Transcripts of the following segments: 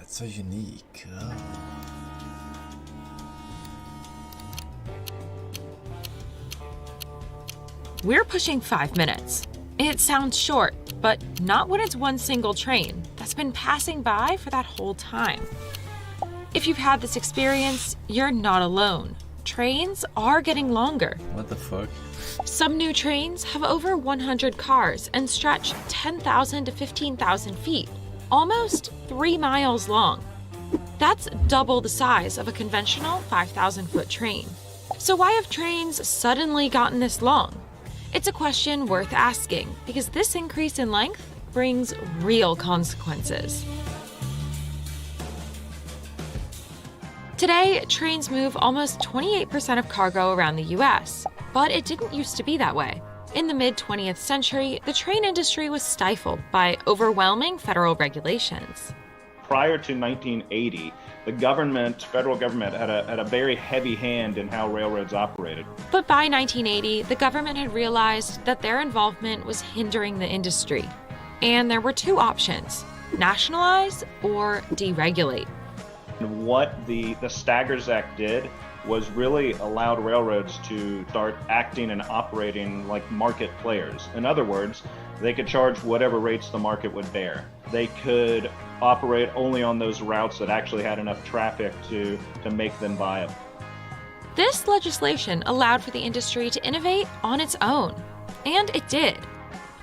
That's so unique. Oh. We're pushing 5 minutes. It sounds short, but not when it's one single train that's been passing by for that whole time. If you've had this experience, you're not alone. Trains are getting longer. What the fuck? Some new trains have over 100 cars and stretch 10,000 to 15,000 feet, almost 3 miles long. That's double the size of a conventional 5,000-foot train. So why have trains suddenly gotten this long? It's a question worth asking because this increase in length brings real consequences. Today, trains move almost 28% of cargo around the US, but it didn't used to be that way. In the mid-20th century, the train industry was stifled by overwhelming federal regulations. Prior to 1980, the federal government had a very heavy hand in how railroads operated. But by 1980, the government had realized that their involvement was hindering the industry. And there were two options: nationalize or deregulate. And what the Staggers Act did was really allowed railroads to start acting and operating like market players. In other words, they could charge whatever rates the market would bear. They could operate only on those routes that actually had enough traffic to make them viable. This legislation allowed for the industry to innovate on its own, and it did.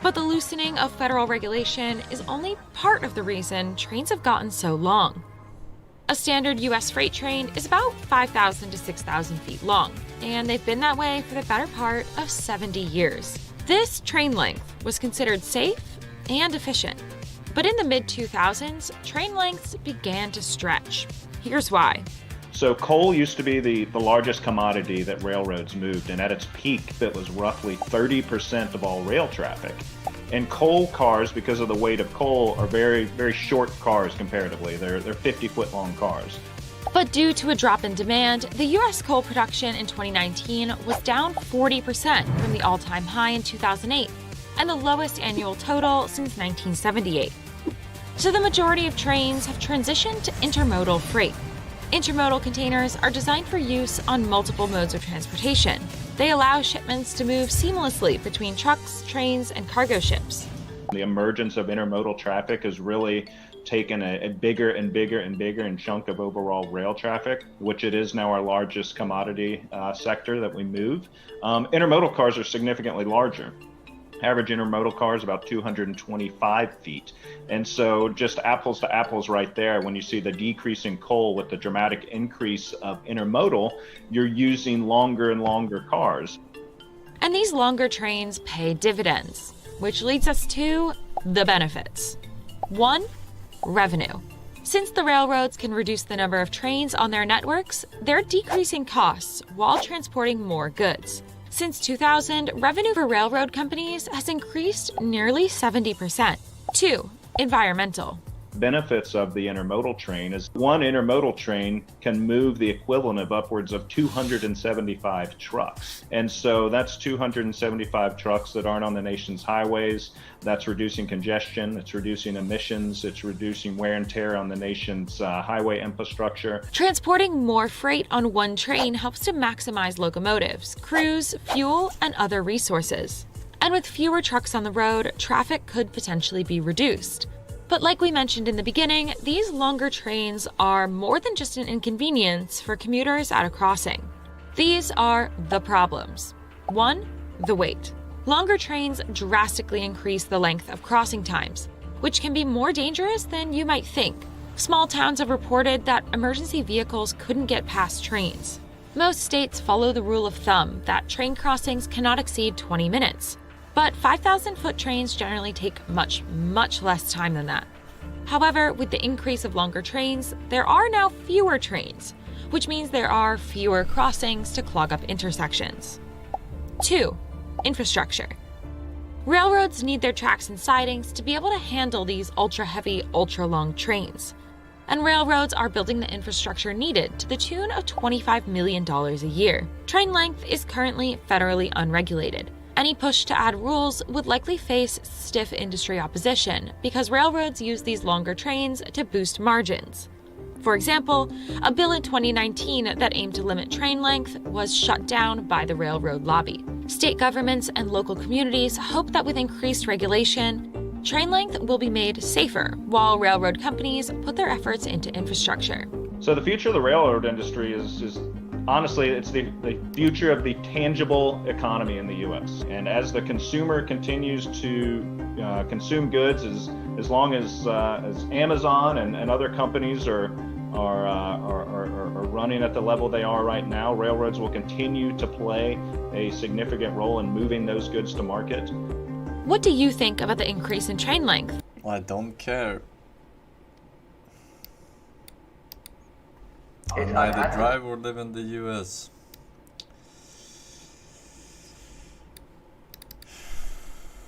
But the loosening of federal regulation is only part of the reason trains have gotten so long. A standard U.S. freight train is about 5,000 to 6,000 feet long, and they've been that way for the better part of 70 years. This train length was considered safe and efficient. But in the mid-2000s, train lengths began to stretch. Here's why. So coal used to be the largest commodity that railroads moved, and at its peak, that was roughly 30% of all rail traffic. And coal cars, because of the weight of coal, are very, very short cars comparatively. They're 50-foot long cars. But due to a drop in demand, the U.S. coal production in 2019 was down 40% from the all-time high in 2008, and the lowest annual total since 1978. So the majority of trains have transitioned to intermodal freight. Intermodal containers are designed for use on multiple modes of transportation. They allow shipments to move seamlessly between trucks, trains, and cargo ships. The emergence of intermodal traffic has really taken a bigger and bigger and bigger chunk of overall rail traffic, which it is now our largest commodity sector that we move. Intermodal cars are significantly larger. Average intermodal car is about 225 feet. And so just apples to apples right there, when you see the decrease in coal with the dramatic increase of intermodal, you're using longer and longer cars. And these longer trains pay dividends, which leads us to the benefits. 1, revenue. Since the railroads can reduce the number of trains on their networks, they're decreasing costs while transporting more goods. Since 2000, revenue for railroad companies has increased nearly 70%. 2, environmental. Benefits of the intermodal train is one intermodal train can move the equivalent of upwards of 275 trucks. And so that's 275 trucks that aren't on the nation's highways. That's reducing congestion, it's reducing emissions, it's reducing wear and tear on the nation's highway infrastructure. Transporting more freight on one train helps to maximize locomotives, crews, fuel, and other resources. And with fewer trucks on the road, traffic could potentially be reduced. But like we mentioned in the beginning, these longer trains are more than just an inconvenience for commuters at a crossing. These are the problems. 1, the weight. Longer trains drastically increase the length of crossing times, which can be more dangerous than you might think. Small towns have reported that emergency vehicles couldn't get past trains. Most states follow the rule of thumb that train crossings cannot exceed 20 minutes. But 5,000-foot trains generally take much, much less time than that. However, with the increase of longer trains, there are now fewer trains, which means there are fewer crossings to clog up intersections. 2, infrastructure. Railroads need their tracks and sidings to be able to handle these ultra-heavy, ultra-long trains. And railroads are building the infrastructure needed to the tune of $25 million a year. Train length is currently federally unregulated. Any push to add rules would likely face stiff industry opposition because railroads use these longer trains to boost margins. For example, a bill in 2019 that aimed to limit train length was shut down by the railroad lobby. State governments and local communities hope that with increased regulation, train length will be made safer, while railroad companies put their efforts into infrastructure. So the future of the railroad industry is honestly, it's the future of the tangible economy in the U.S. And as the consumer continues to consume goods, as long as Amazon and other companies are running at the level they are right now, railroads will continue to play a significant role in moving those goods to market. What do you think about the increase in train length? I don't care. I'll either drive or live in the US.